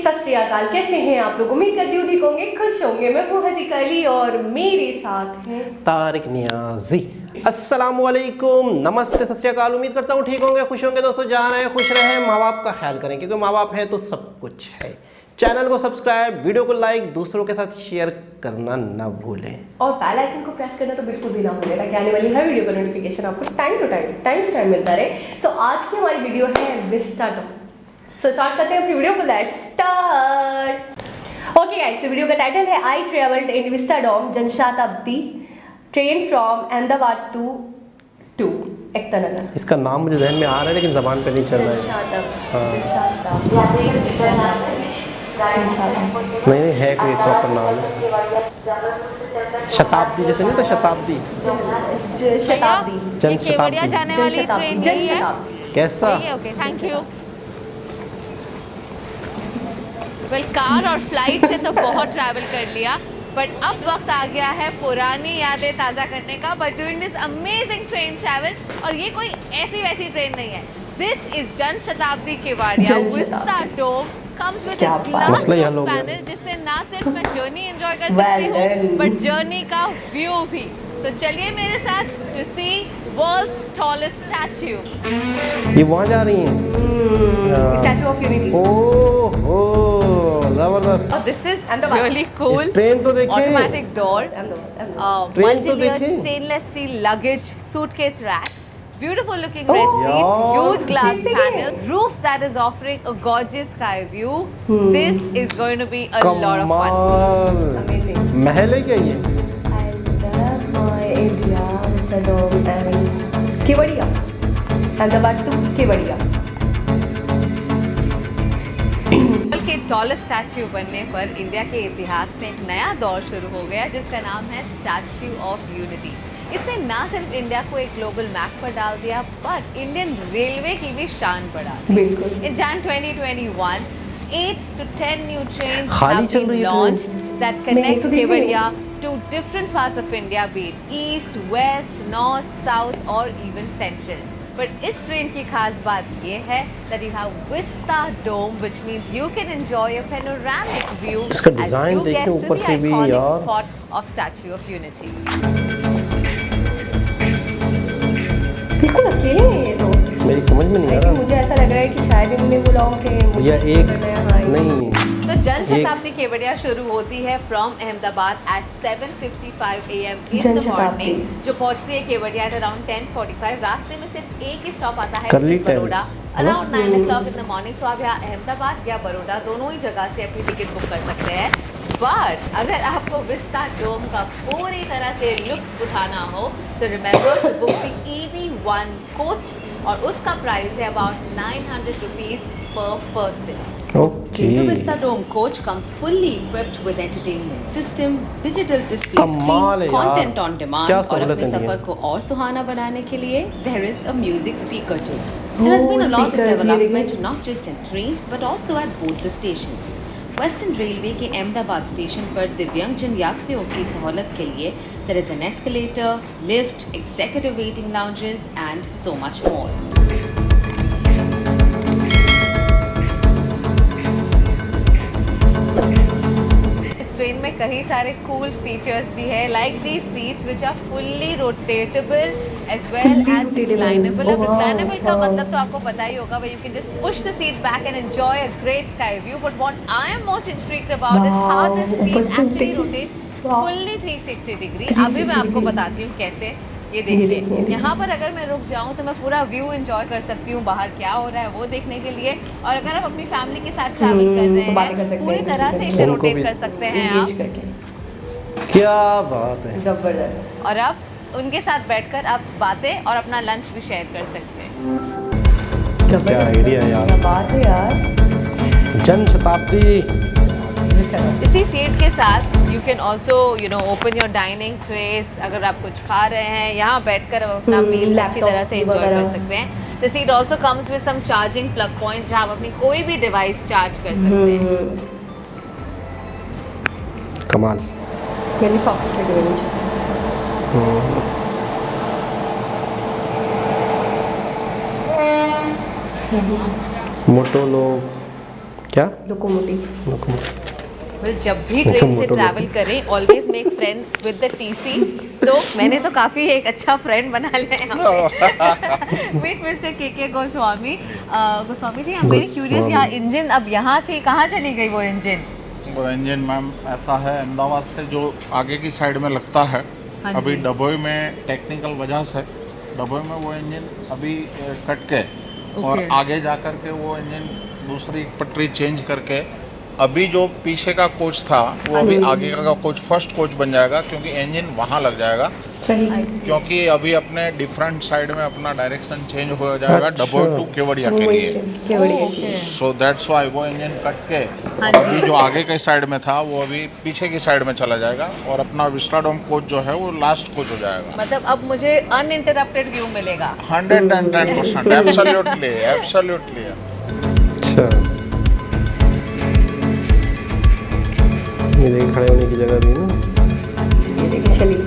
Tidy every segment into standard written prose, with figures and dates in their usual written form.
सत श्री अकाल। कैसे हैं आप लोग? उम्मीद करती हूँ ठीक होंगे, खुश होंगे। मैं हूँ हसीका अली और मेरे साथ हैं तारिक नियाजी। अस्सलाम वालेकुम, नमस्ते, सत श्री अकाल। उम्मीद करता हूँ ठीक होंगे, खुश होंगे। दोस्तों जहाँ रहें खुश रहें, माँ बाप का ख्याल करें, क्योंकि माँ बाप है तो सब कुछ है। चैनल को सब्सक्राइब, वीडियो को लाइक, दूसरों के साथ शेयर करना ना भूलें और बेल आइकन को प्रेस करना तो बिल्कुल भी ना भूलें, ताकि आने वाली हर वीडियो का नोटिफिकेशन आपको टाइम टू टाइम मिलता रहे। सो आज की हमारी वीडियो है विस्टा डोम। सो स्टार्ट करते हैं अपनी वीडियो को। Let's start. ओके गाइस, तो वीडियो का टाइटल है I travelled in Vista Dome Janshatabdi train from Ahmedabad to Ekta Nagar. इसका नाम मुझे ध्यान में आ रहा है लेकिन जबान पे नहीं चल रहा है। नहीं है कोई प्रॉपर नाम। शताब्दी जैसे नहीं था, शताब्दी ये केवड़िया जाने वाली ट्रेन यही है। कैसा? Okay, thank you. Well, car और फ्लाइट से तो बहुत ट्रैवल कर लिया, बट अब वक्त आ गया है पुरानी यादें ताज़ा करने का by doing this amazing train travel. और ये कोई ऐसी वैसी ट्रेन नहीं है, this is Janshatabdi Kevadia vista dome comes with a glass panel, जिससे ना सिर्फ मैं जर्नी एंजॉय कर सकती हूँ बट जर्नी का व्यू भी। तो चलिए मेरे साथ to see world's tallest statue. ये वहाँ जा रही हैं, स्टैच्यू ऑफ यूनिटी। ओह जबरदस्त। और this is really cool. Train तो देखिए, ऑटोमेटिक डोर, मल्टी-लेयर देखिए। Stainless steel luggage suitcase rack, beautiful looking red seats, huge glass panel, roof that is offering a gorgeous sky view. This is going to be a lot of fun. Amazing. महल है क्या ये? I love my India, Mr. Dome and Kevadia, Ahmedabad to Kevadia. के tallest statue बनने पर India के इतिहास में एक नया दौर शुरू हो गया, जिसका नाम है स्टैच्यू ऑफ यूनिटी। इसने ना सिर्फ इंडिया को एक ग्लोबल मैप पर डाल दिया, बट इंडियन रेलवे की भी शान बढ़ा दी। बिल्कुल। In Jan 2021, 8 to 10 new trains खाली have चल been रही है launched that connect तो देखी Kevadia to different parts of India, be it east, west, north, south or even central. But इस ट्रेन की खास बात ये है that you have Vista Dome, which means you can enjoy a panoramic view इसका as design you देखिए get to ऊपर the से भी iconic यार। spot of Statue of Unity. बिल्कुल अकेले हैं ये तो। मेरी समझ में नहीं आ रहा। मुझे ऐसा लग रहा है कि शायद इन्होंने बुलाओ के या एक नहीं। तो जनशताब्दी केवड़िया शुरू होती है from Ahmedabad at 7:55 AM in the morning, जो पहुंचती है केवड़िया एट अराउंड 10:45। रास्ते में सिर्फ एक ही स्टॉप आता है, करली बड़ोड़ा, टेल्स। Around 9 o'clock in the morning. तो आप यहाँ अहमदाबाद या बड़ोड़ा दोनों ही जगह से अपनी टिकट बुक कर सकते हैं। बट अगर आपको विस्टा डोम का पूरी तरह से लुत्फ उठाना हो, so remember to book the EV1 coach, और उसका प्राइस है about 900 rupees per person. Okay. The Vista Dome coach comes fully equipped with entertainment system, digital display कमाल है screen, यार। content on demand क्या और सहूलत अपने है सफर इनकी। को और सुहाना बनाने के लिए there is a music speaker too. There has been a lot of speakers, ये development देखिए। not just in trains but also at both the stations. Western railway के अहमदाबाद स्टेशन पर दिव्यांगजन यात्रियों की सहूलत के लिए there is an escalator, lift, executive waiting lounges and so much more. Train में कई सारे कूल फीचर्स भी है, like the seats which are fully rotatable as well as reclinable. अब रिक्लाइनेबल का मतलब तो आपको पता ही होगा, you can just push the seat back and enjoy a great sky view. But what I am most intrigued about is how this seat actually rotates fully 360 degree. अभी मैं आपको बताती हूँ कैसे। ये देखिए, यहाँ पर अगर मैं रुक जाऊँ तो मैं पूरा व्यू एंजॉय कर सकती हूँ, बाहर क्या हो रहा है वो देखने के लिए। और अगर आप अपनी फैमिली के साथ ट्रैवल कर रहे हैं, पूरी तरह से इसे रोटेट कर सकते हैं आप। क्या बात है, जबरदस्त। और आप उनके साथ बैठकर आप बातें और अपना लंच भी शेयर कर सकते हैं। क्या आइडिया यार। क्या बात है यार। जनशताब्दी। इसी सीट के साथ you can also open your dining trace. अगर आप कुछ खा रहे हैं, यहाँ बैठकर आप अपना मील अच्छी तरह से एंजॉय कर सकते हैं। The seat also comes with some charging plug point, जहाँ आप अपनी कोई भी डिवाइस चार्ज कर सकते हैं। कमाल। मोटो लोग क्या लोकोमोटिव। well, जब भी ट्रेन से ट्रैवल करें always make friends with the TC. तो मैंने तो काफ़ी एक अच्छा फ्रेंड बना लिया है विद मिस्टर के Goswami. Goswami ji, I am very curious, यहाँ इंजन अब यहाँ थी, कहाँ चली गई वो इंजन? वो इंजन मैम ऐसा है, अहमदाबाद से जो आगे की साइड में लगता है, हाँ अभी जी। डभोई में टेक्निकल वजह से डभोई में वो इंजन अभी कट के और ओके। आगे जा कर के वो इंजन दूसरी पटरी चेंज करके अभी जो पीछे का कोच था वो अभी आगे का कोच फर्स्ट कोच बन जाएगा, क्योंकि इंजन वहाँ लग जाएगा, सही। क्योंकि अभी अपने डिफरेंट साइड में अपना डायरेक्शन चेंज हो जाएगा अच्छा। डभोई टू केवड़िया के लिए। केवड़िया। सो दैट्स वाई वो इंजन कट के हाँ और जी। अभी जो आगे के साइड में था वो अभी पीछे की साइड में चला जाएगा और अपना विस्टाडोम कोच जो है वो लास्ट कोच हो जाएगा। मतलब अब मुझे अनइंटरप्टेड व्यू मिलेगा। 110%, एब्सोल्युटली एब्सोल्युटली। अच्छा, ये देखिए खड़े होने की जगह भी ना। ये देखिए, चलिए।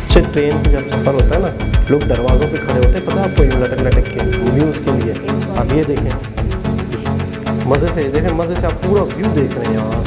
अच्छे ट्रेन पे जब सफ़र होता है ना, लोग दरवाज़ों पे खड़े होते हैं, पता है आपको, यूँ लटक लटक के व्यूज़ के लिए। अब ये देखें, मज़े से देखें, मज़े से आप पूरा व्यू देख रहे हैं यहाँ।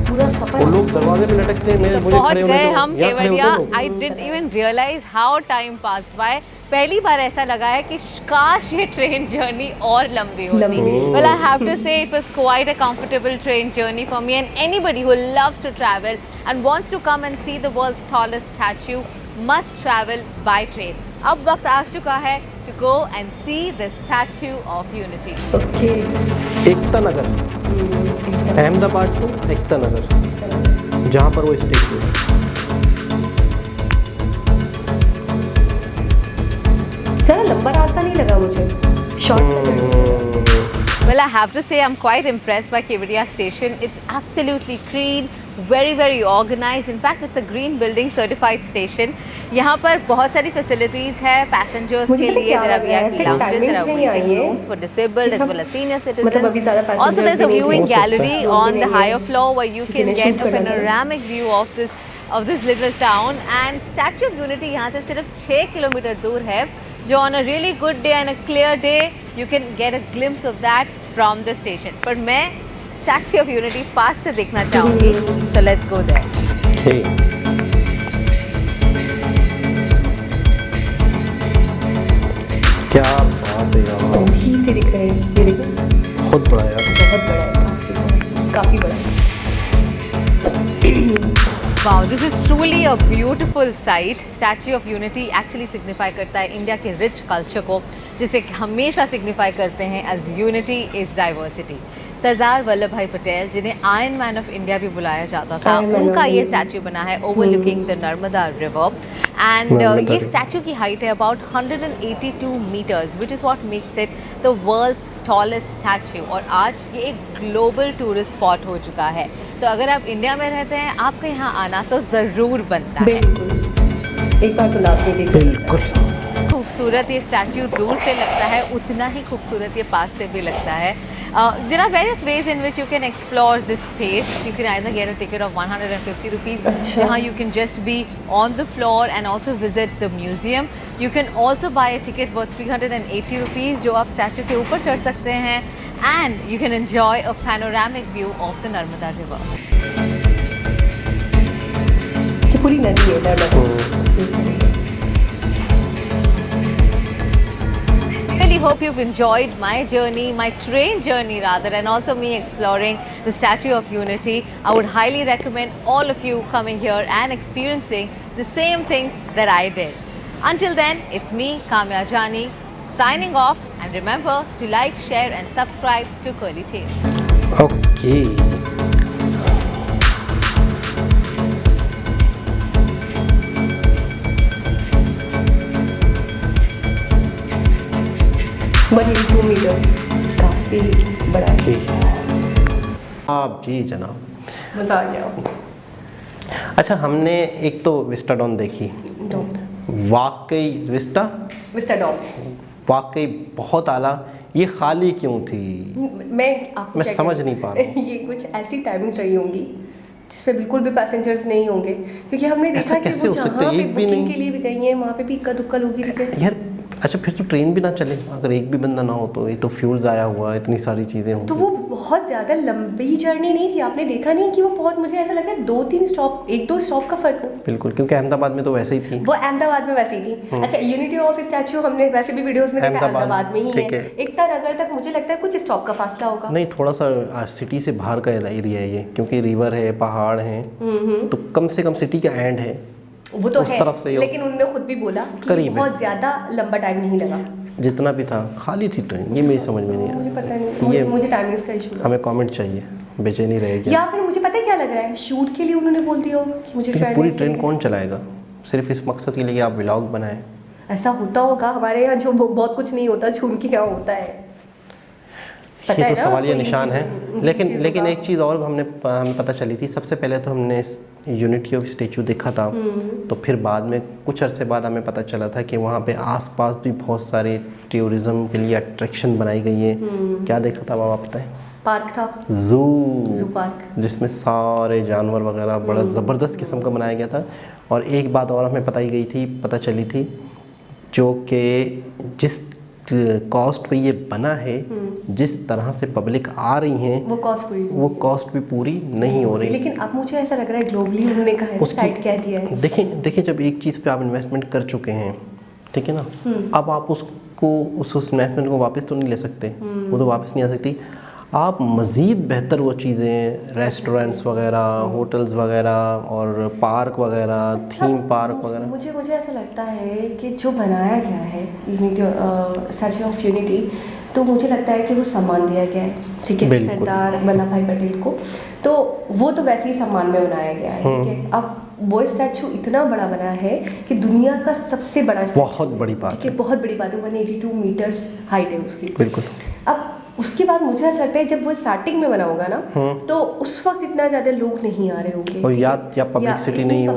पूरा वो सफर लोग दरवाजे पे लटकते हैं, मुझे पहुंच खड़े होने गए दो, हम यहाँ खड़े होते केवड़िया। लोग। I didn't even realise how time pass by. पहली बार ऐसा लगा है कि काश ये ट्रेन जर्नी और लंबी होती। Well, I have to say it was quite a comfortable train journey for me and anybody who loves to travel and wants to come and see the world's tallest statue must travel by train. अब वक्त आ चुका है to go and see the Statue of Unity. Okay. Ekta Nagar, Ahmedabad to Ekta Nagar, जहाँ पर वो statue है। ज़्यादा लंबा रास्ता नहीं लगा मुझे, short. Well, I have to say I'm quite impressed by Kevadia station. It's absolutely clean, very organized. In fact, it's a green building certified station. यहाँ पर बहुत सारी facilities है passengers मुझे के पता लिए. क्या There are लग रहा है, VIP ऐसे lounges, there are timings नहीं आई waiting है। rooms for disabled as well as senior citizens. मतलब अभी ज़्यादा passengers Also, there's a भी नहीं viewing हो सकता है। gallery लोग on भी the नहीं है। higher floor where you can कितने get shoot a करना है। panoramic view of this little town. And Statue of Unity यहाँ से सिर्फ 6 किलोमीटर दूर है, जो on a really good day and a clear day you can get a glimpse of that from the station. पर मैं Statue of Unity पास से देखना चाहूँगी, so let's go there. ठीक, क्या बात है यार, ही से दिख रहे हैं, ये देखो, बहुत बड़ा यार। बहुत बड़ा है, काफ़ी बड़ा है। Wow, this is truly a beautiful sight. Statue of Unity actually signify करता है इंडिया के rich culture को, जिसे हमेशा signify करते हैं as unity is diversity. Sardar Vallabh भाई पटेल, जिन्हें आयरन मैन ऑफ इंडिया भी बुलाया जाता था, Iron Man उनका of ये India। स्टैचू बना है overlooking the Narmada river and Narmada ये river। स्टैचू की हाइट है about 182 metres which is what makes it the world's tallest statue. और आज ये एक ग्लोबल टूरिस्ट स्पॉट हो चुका है। तो अगर आप इंडिया में रहते हैं, आपका यहाँ आना तो ज़रूर बनता है। बिल्कुल, एक बार तो लाभ नहीं देखा। बिल्कुल। खूबसूरत ये स्टैचू दूर से लगता है, उतना ही खूबसूरत ये पास से भी लगता है। There are various ways in which you can explore this space. You can either get a ticket of 150 rupees, अच्छा। जहाँ you can just be on the floor and also visit the museum. You can also buy a ticket worth 380 rupees, जो आप statue के ऊपर चढ़ सकते हैं, and you can enjoy a panoramic view of the Narmada River. ये पूरी नदी है Narmada. Really hope you've enjoyed my journey, my train journey rather, and also me exploring the Statue of Unity. I would highly recommend all of you coming here and experiencing the same things that I did. Until then, it's me, Kamya Jani, signing off, and remember to like, share and subscribe to Curly Tales. Okay, बड़ी 2 metre, काफ़ी बड़ा है। ठीक है। आप जी जनाब। मज़ा आ गया। अच्छा, हमने एक तो विस्टाडोम देखी, वाकई विस्टाडोम वाकई बहुत आला। ये खाली क्यों थी? मैं आपको मैं क्या समझ कहूँ? नहीं पा रहा ये कुछ ऐसी टाइमिंग्स रही होंगी जिसपे बिल्कुल भी पैसेंजर्स नहीं होंगे, क्योंकि हमने ऐसा देखा कि कैसे वो हो सकता है? जहाँ पे एक भी बुकिंग नहीं। के लिए भी गई हैं, वहाँ पे भी इक्का दुक्का लोग ही दिखे। यार अच्छा फिर तो ट्रेन भी ना चले, अगर एक भी बंदा ना हो तो। ये तो फ्यूल ज़ाया हुआ, इतनी सारी चीज़ें तो हों। वो बहुत ज़्यादा लंबी जर्नी नहीं थी, आपने देखा नहीं कि वो बहुत, मुझे ऐसा लगा 2-3 स्टॉप, 1-2 स्टॉप का फ़र्क हो। बिल्कुल, क्योंकि अहमदाबाद में तो वैसे ही थी। वो अहमदाबाद में वैसे ही थी। अच्छा, यूनिटी ऑफ स्टैचू हमने वैसे भी वीडियोस में देखा अहमदाबाद में ही ठीक है। एकता नगर तक मुझे लगता है कुछ स्टॉप का फासला होगा। नहीं, थोड़ा सा सिटी से बाहर का एरिया है ये, क्योंकि रिवर है, पहाड़ हैं, तो कम से कम सिटी का एंड है वो तो उस है, तरफ से। लेकिन उन्होंने खुद भी बोला कि करीब है। बहुत ज़्यादा लंबा टाइम नहीं लगा। जितना भी था खाली थी ट्रेन, ये मेरी समझ में नहीं मुझे आया। पता नहीं, मुझे टाइमिंग्स का इशू। हमें कमेंट चाहिए, बेचैनी रहेगी। या फिर मुझे पता है क्या लग रहा है, शूट के लिए उन्होंने बोल दिया होगा कि मुझे लेकिन पूरी ट्रेन कौन चलाएगा? सिर्फ इस मकसद के लिए कि आप व्लॉग बनाएं। ऐसा होता होगा हमारे यहाँ, जो बहुत कुछ नहीं होता, झूम के यहाँ होता है। ये तो सवालिया निशान है। लेकिन एक चीज़ और हमें पता चली थी। सबसे पहले तो हमने यूनिटी ऑफ स्टैचू देखा था, तो फिर बाद में कुछ अरसे बाद हमें पता चला था कि वहाँ पे आसपास भी बहुत सारे टूरिज्म के लिए अट्रैक्शन बनाई गई है। क्या देखा था बाबा पता है? पार्क था, जू पार्क, जिसमें सारे जानवर वगैरह बड़ा ज़बरदस्त किस्म का बनाया गया था। और एक बात और हमें पता चली थी, जो कि जिस कॉस्ट पे ये बना है, जिस तरह से पब्लिक आ रही है, वो कॉस्ट भी पूरी नहीं हो रही। लेकिन अब मुझे ऐसा लग रहा है ग्लोबली उन्होंने कहा है, साइट कह दिया है। देखिए जब एक चीज़ पे आप इन्वेस्टमेंट कर चुके हैं, ठीक है ना, अब आप उसको उस इन्वेस्टमेंट को वापस तो नहीं ले सकते, वो तो वापस नहीं आ सकती। आप मज़ीद बेहतर वो चीज़ें, रेस्टोरेंट्स वगैरह, होटल्स वगैरह और पार्क वगैरह, थीम पार्क वगैरह, मुझे ऐसा लगता है कि जो बनाया गया है यूनिटी, स्टैचू ऑफ यूनिटी, तो मुझे लगता है कि वो सम्मान दिया गया है, ठीक है, सरदार वल्लभ भाई पटेल को, तो वो तो वैसे ही सम्मान में बनाया गया है, ठीक है। अब वो स्टैचू इतना बड़ा बना है कि दुनिया का सबसे बड़ा, बहुत बड़ी बात है, बहुत बड़ी बात है। 182 मीटर्स हाइट है उसकी। बिल्कुल। अब उसके बाद मुझे ऐसा लगता है जब वो स्टार्टिंग में बना होगा ना, तो उस वक्त इतना ज़्यादा लोग नहीं आ रहे होंगे, और या पब्लिसिटी नहीं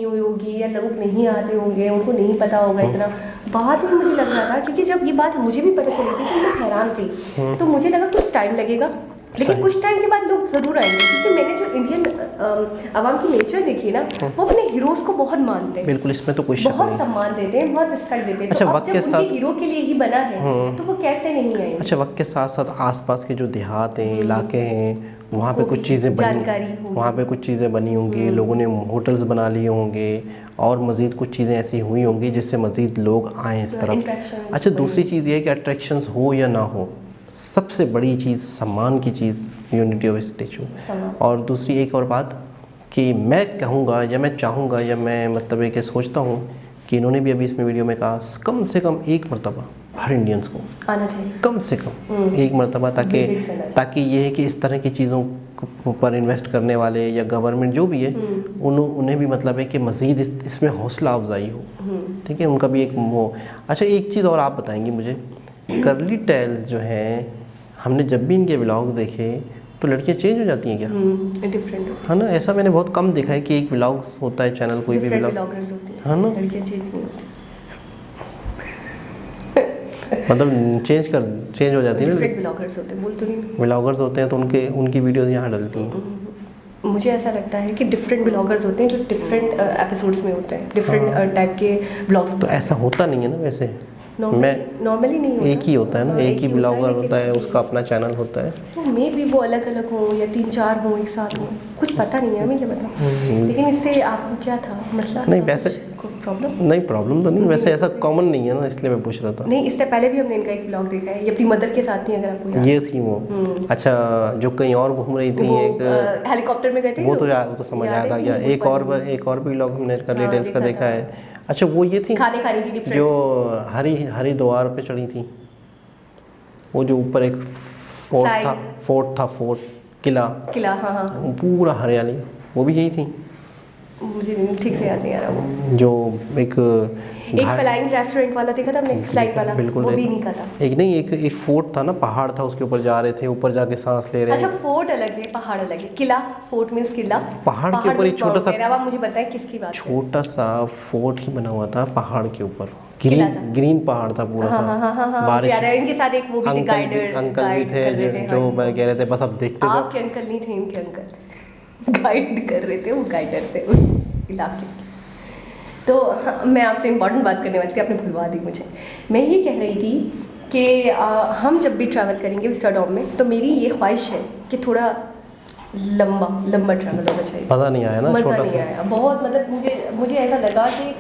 हुई होगी, या लोग नहीं आते होंगे, उनको नहीं पता होगा इतना। बाद में मुझे लग रहा था, क्योंकि जब ये बात मुझे भी पता चली थी तो मैं हैरान थी, तो मुझे लगा कुछ टाइम लगेगा, लेकिन कुछ टाइम के बाद लोग ज़रूर आएंगे, क्योंकि मैंने जो इंडियन आवाम की नेचर देखी ना, वो अपने हीरोज़ को बहुत मानते हैं। बिल्कुल, इसमें तो कोई शक नहीं, बहुत सम्मान देते हैं, बहुत रिस्पेक्ट देते हैं। अच्छा, तो वक्त जब के उनके साथ हीरो के लिए ही बना है, तो वो कैसे नहीं आएंगे? अच्छा, वक्त के साथ साथ आसपास के जो देहात हैं, इलाके हैं, वहाँ पे कुछ चीज़ें बनी, वहाँ पे कुछ चीज़ें बनी होंगी, लोगों ने होटल्स बना लिए होंगे, और मज़ीद कुछ चीज़ें ऐसी हुई होंगी जिससे मज़ीद लोग आएँ इस तरफ। अच्छा, दूसरी चीज़ ये है कि अट्रैक्शंस हो या ना हो, सबसे बड़ी चीज़, सम्मान की चीज़, यूनिटी ऑफ स्टैचू। और दूसरी एक और बात कि मैं कहूँगा या मैं चाहूँगा या मैं मतलब ये सोचता हूँ कि इन्होंने भी अभी इसमें वीडियो में कहा, कम से कम एक मरतबा हर इंडियंस को आना चाहिए, कम से कम एक मरतबा, ताकि ये है कि इस तरह की चीज़ों पर इन्वेस्ट करने वाले या गवर्नमेंट जो भी है, उन्हें भी मतलब है कि मज़ीद इसमें हौसला अफजाई हो, ठीक है, उनका भी एक वो। अच्छा, एक चीज़ और आप बताएंगी मुझे, कर्ली टेल्स जो हैं, हमने जब भी इनके व्लॉग देखे तो लड़कियां चेंज हो जाती हैं क्या? डिफरेंट है ना, ऐसा मैंने बहुत कम देखा है कि एक व्लॉग होता है चैनल, कोई भी व्लॉग, है ना, लड़कियां चेंज नहीं होती, मतलब चेंज हो जाती है ना, व्लॉगर्स होते हैं, बोल तो नहीं, व्लॉगर्स होते हैं, तो उनकी वीडियोस यहाँ डलती हैं। मुझे ऐसा लगता है कि डिफरेंट ब्लॉगर्स होते हैं जो डिफरेंट एपिसोड्स में होते हैं, डिफरेंट टाइप के ब्लॉग्स। तो ऐसा होता नहीं है ना वैसे, नॉर्मली नहीं होता, एक ही होता है ना, एक ही ब्लॉगर होता है, उसका अपना चैनल होता है, तो मे भी वो अलग अलग हो या 3-4 हो एक साथ हो, कुछ पता नहीं है, हमें क्या पता। लेकिन इससे आपको क्या था मसला? नहीं वैसे प्रॉब्लम नहीं, प्रॉब्लम तो नहीं, वैसे ऐसा कॉमन नहीं है ना, इसलिए मैं पूछ रहा था। नहीं, इससे पहले भी हमने इनका एक ब्लॉग देखा है, ये अपनी मदर के साथ थी, अगर आपको याद। ये थी वो, अच्छा, जो कहीं और घूम रही थी, एक हेलीकॉप्टर में गए थे, वो तो समझ आया था क्या। एक और भी ब्लॉग हमने कर्ली टेल्स का देखा है। अच्छा, वो ये थी खाने की डिफरेंट, जो हरिद्वार पे चढ़ी थी, वो जो ऊपर एक फोर्ट किला, हाँ, पूरा हरियाली, वो भी यही थी। मुझे ठीक से याद नहीं आ रहा वो। जो एक फ्लाइंग रेस्टोरेंट वाला देखा था हमने, फ्लाइंग वाला, बिल्कुल, वो भी नहीं था। एक फोर्ट था ना, पहाड़ था, उसके ऊपर जा रहे थे, ऊपर जाके सांस ले रहे हैं। अच्छा, फोर्ट अलग है, पहाड़ अलग है, किला, फोर्ट मींस किला, पहाड़ के ऊपर एक छोटा सा, मुझे पता है किसकी बात, छोटा सा फोर्ट ही बना हुआ था पहाड़ के ऊपर, ग्रीन पहाड़ था पूरा सा। बारिश, इनके साथ एक वो भी थे, अंकल भी थे जो मैं कह रहे थे बस अब देखते हैं। आपके अंकल नहीं थे, इनके अंकल गाइड कर रहे थे, वो गाइडर थे उस इलाके। तो हाँ, मैं आपसे इंपॉर्टेंट बात करने वाली थी, आपने भुलवा दी मुझे। मैं ये कह रही थी कि हम जब भी ट्रैवल करेंगे विस्टाडोम में, तो मेरी ये ख्वाहिश है कि थोड़ा लंबा लंबा ट्रैवल होना चाहिए। मज़ा नहीं आया ना, मज़ा छोटा नहीं सा। आया बहुत, मतलब मुझे ऐसा लगा कि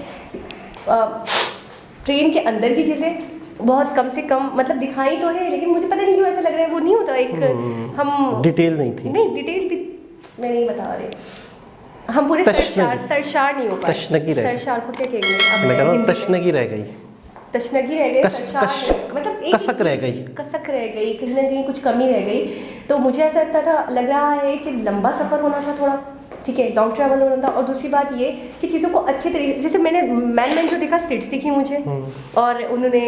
ट्रेन के अंदर की चीज़ें बहुत कम से कम मतलब दिखाई तो है, लेकिन मुझे पता नहीं क्यों ऐसा लग रहा है वो नहीं होता एक हम डिटेल नहीं थी। नहीं, डिटेल भी मैं नहीं बता रही, हम पूरे सरशार नहीं हो पाए। तशनगी रह गई। सरशार को क्या कहेंगे? अब मैं कह रहा हूँ हिंदी में। तशनगी रह गई, तशनगी रह गई, सरशार नहीं, मतलब एक कसक रह गई। कसक रह गई, कहीं ना कहीं कुछ कमी रह गई। तो मुझे ऐसा लगता था, लग रहा है कि लंबा सफ़र होना था थोड़ा, ठीक है, लॉन्ग ट्रैवल होना था। और दूसरी बात ये कि चीज़ों को अच्छे तरीके, जैसे मैंने जो देखा सीट्स दिखी मुझे, और उन्होंने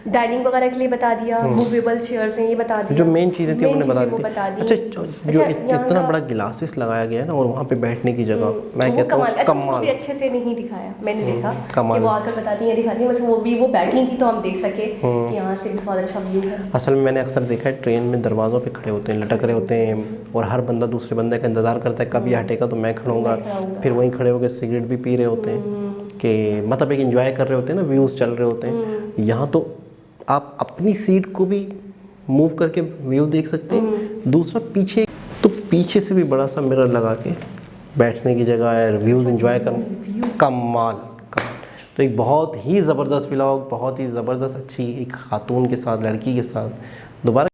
डाइनिंग वगैरह के लिए बता दिया, मूवेबल चेयर्स हैं ये बता दिया, जो मेन चीज़ें थी उन्होंने वो बता बता दी। दी। अच्छा, जो इतना बड़ा गिलासेस लगाया गया है ना, और वहाँ पे बैठने की जगह, मैं कहता हूँ अच्छा, उसको कमाल। भी अच्छे से नहीं दिखाया, मैंने देखा कमाल। कि वो आकर बताती हैं दिखाती हैं, बस वो बैठी थी तो हम देख सके कि यहाँ से भी बहुत अच्छा व्यू है। असल में मैंने अक्सर देखा है ट्रेन में दरवाज़ों पे खड़े होते हैं, लटक रहे होते हैं, और हर बंदा दूसरे बंदे का इंतज़ार करता है, कब ये हटेगा तो मैं खड़ूंगा। फिर वहीं खड़े होकर सिगरेट भी पी रहे होते हैं, कि मतलब एक एंजॉय कर रहे होते हैं ना, व्यूज़ चल रहे होते हैं। यहाँ तो आप अपनी सीट को भी मूव करके व्यू देख सकते हैं। दूसरा पीछे, तो पीछे से भी बड़ा सा मिरर लगा के बैठने की जगह है, व्यूज़ एंजॉय करना, कमाल। तो एक बहुत ही ज़बरदस्त व्लॉग, बहुत ही ज़बरदस्त अच्छी एक खातून के साथ, लड़की के साथ दोबारा